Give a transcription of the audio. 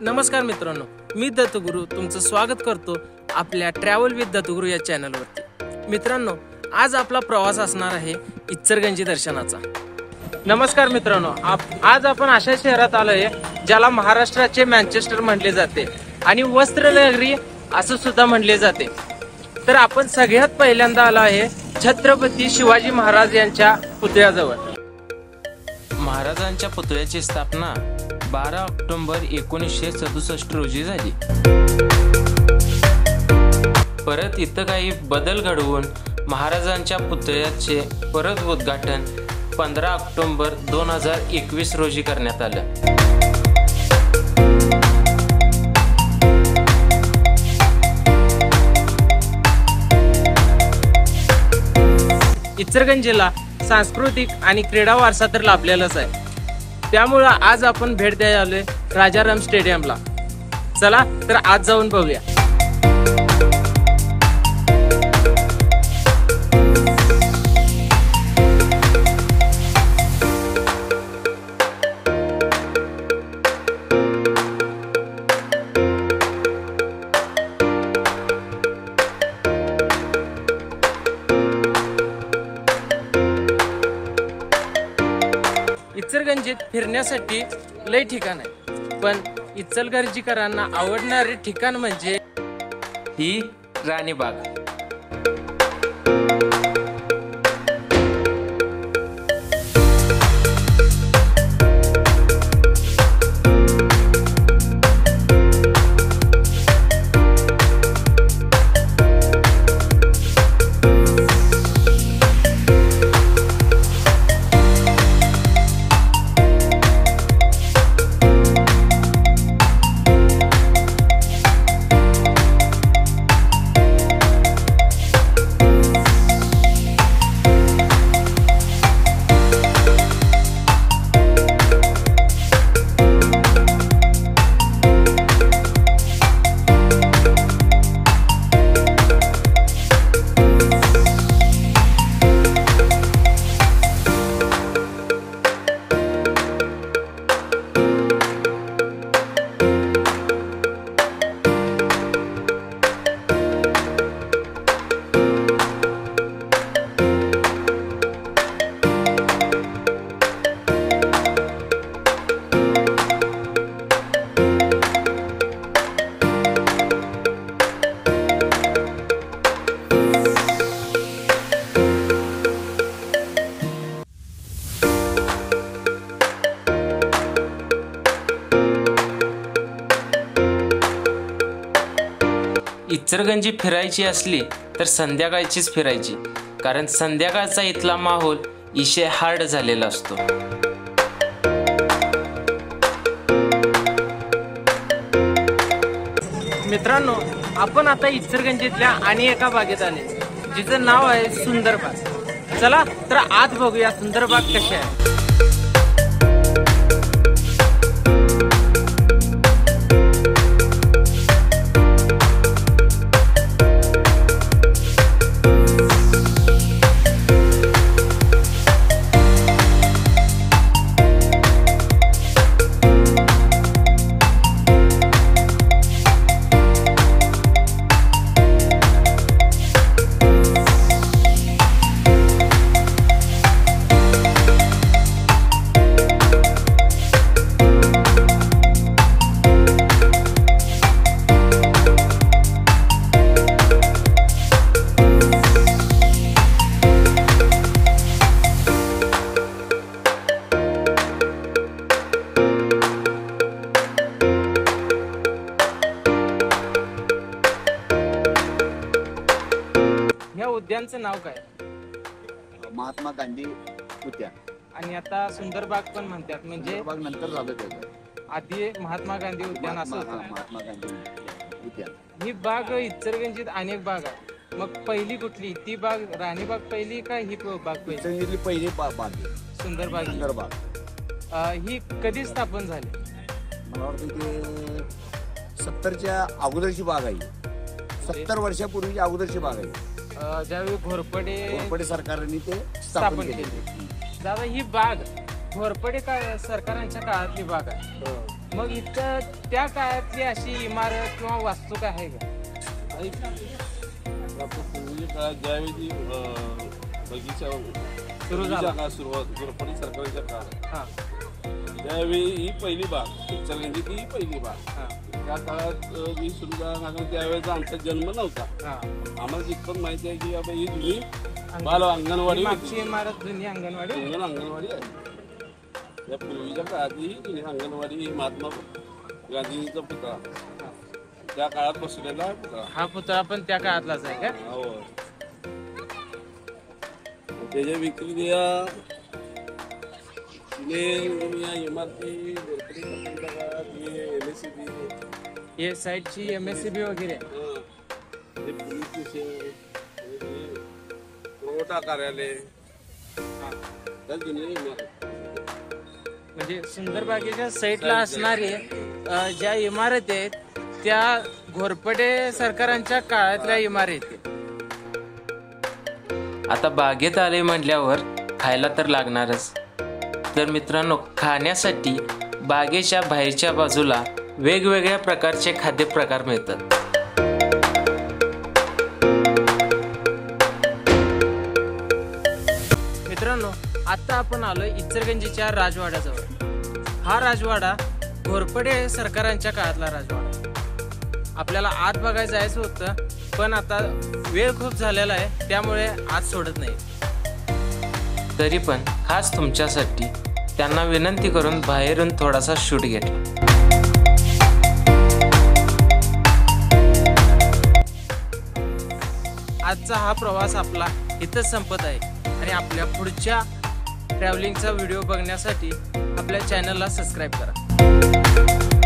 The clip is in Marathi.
नमस्कार मित्रांनो, मी दत्तगुरु तुमचं स्वागत करतो आपल्या ट्रॅव्हल विथ दत्तगुरु या चॅनलवरती। मित्रांनो, आज आपला प्रवास असणार आहे इचलकरंजी दर्शनाचा। नमस्कार मित्रांनो, आज आपण अशा शहरात आलोय ज्याला महाराष्ट्राचे मँचेस्टर म्हटले जाते आणि वस्त्रनगरी असं सुद्धा म्हटले जाते। तर आपण सगळ्यात पहिल्यांदा आलो आहे छत्रपती शिवाजी महाराज यांच्या पुतळ्याजवळ। महाराजांच्या पुतळ्याची स्थापना 12 ऑक्टोबर 1967 रोजी झाली। परत इथं काही बदल घडवून महाराजांच्या पुतळ्याचे परत उद्घाटन 15 ऑक्टोबर 2021 रोजी करण्यात आलं। इचलकरंजीला सांस्कृतिक आणि क्रीडा वारसा तर लाभलेलाच आहे, त्यामुळे आज आपण भेट द्यायला आलोय राजाराम स्टेडियमला। चला तर आज जाऊन बघूया। इचलकरंजीत फिरण्यासाठी लय ठिकाण आहे, पण इचलकरंजीकरांना आवडणारे ठिकाण म्हणजे ही राणीबाग। इचलकरंजी फिरायची असली तर संध्याकाळचीच फिरायची, कारण संध्याकाळचा इथला माहोल इशे हार्ड झालेला असतो। मित्रांनो, आपण आता इचलकरंजीतल्या आणि एका बागेत आले जिचं नाव आहे सुंदर बाग। चला तर आत बघूया सुंदर बाग कशी आहे। उद्यानचं नाव काय? महात्मा गांधी उद्यान। आणि आता सुंदर बाग पण म्हणतात, म्हणजे बाग नंतर झालं त्याचं, आधी महात्मा गांधी उद्यान असं होतं। महात्मा गांधी उद्यान ही बाग इचलकरंजीत अनेक बाग आहे, मग पहिली कुठली? ती बाग राणीबाग पहिली का ही बाग पहिली? पहिली बाग सुंदर बाग। सुंदर बाग ही कधी स्थापन झाली? मला वाटतं की 70च्या अगोदरची बाग आहे, 70 वर्षापूर्वीची अगोदरची बाग आहे। ज्यावेळी घोरपडे सरकारने ते स्थापन केली। दादा, ही बाग घोरपडे सरकारांच्या काळातली बाग आहे, मग इथं त्या काळातली अशी इमारत किंवा वास्तू काय आहे का? पूर्वीच्या काळात ज्यावेळी बगीचा सुरू झाला सुरुवात घोरपडे सरकारच्या काळात हा त्यावेळी ही पहिली बाग इचलकरंजीची ही पहिली बाग. हा त्या काळात मी सुरू झाला त्यावेळेचा आमचा जन्म नव्हता. हा आम्हाला जितपत माहिती आहे की बाबा ही जुनी बाल अंगणवाडी मागची इमारत जुनी अंगणवाडी अंगणवाडी आहे. त्या पूर्वीच्या काळात ही जुनी अंगणवाडी ही महात्मा गांधींचा पुतळा त्या काळात बसलेला आहे पुतळा. हा पुतळा पण त्या काळातलाच आहे का? हो. त्याच्या विक्रीया या इमारती हे साईडची MSCB वगैरे पोलीस स्टेशन पुरवठा कार्यालय त्या जुन्या इमारत म्हणजे सुंदरबागेच्या साईडला असणारे ज्या इमारती आहेत त्या घोरपडे सरकारांच्या काळातल्या इमारती. आता बागेत आले म्हटल्यावर खायला तर लागणारच. तर मित्रांनो, खाण्यासाठी बागेच्या बाहेरच्या बाजूला वेगवेगळ्या प्रकारचे खाद्यप्रकार मिळतात. मित्रांनो, आता आपण आलोय इचलकरंजीच्या राजवाड्याजवळ. हा राजवाडा घोरपडे सरकारांच्या काळातला राजवाडा. आपल्याला आत बघायला जायचं होतं, पण आता वेळ खूप झालेला आहे, त्यामुळे आज सोडत नाही. तरी पण खास तुमच्यासाठी त्यांना विनंती करून बाहेरून थोडासा शूट घेतला. आजचा हा प्रवास आपला इथंच संपत आहे आणि आपल्या पुढच्या ट्रॅव्हलिंगचा व्हिडिओ बघण्यासाठी आपल्या चॅनलला सबस्क्राईब करा.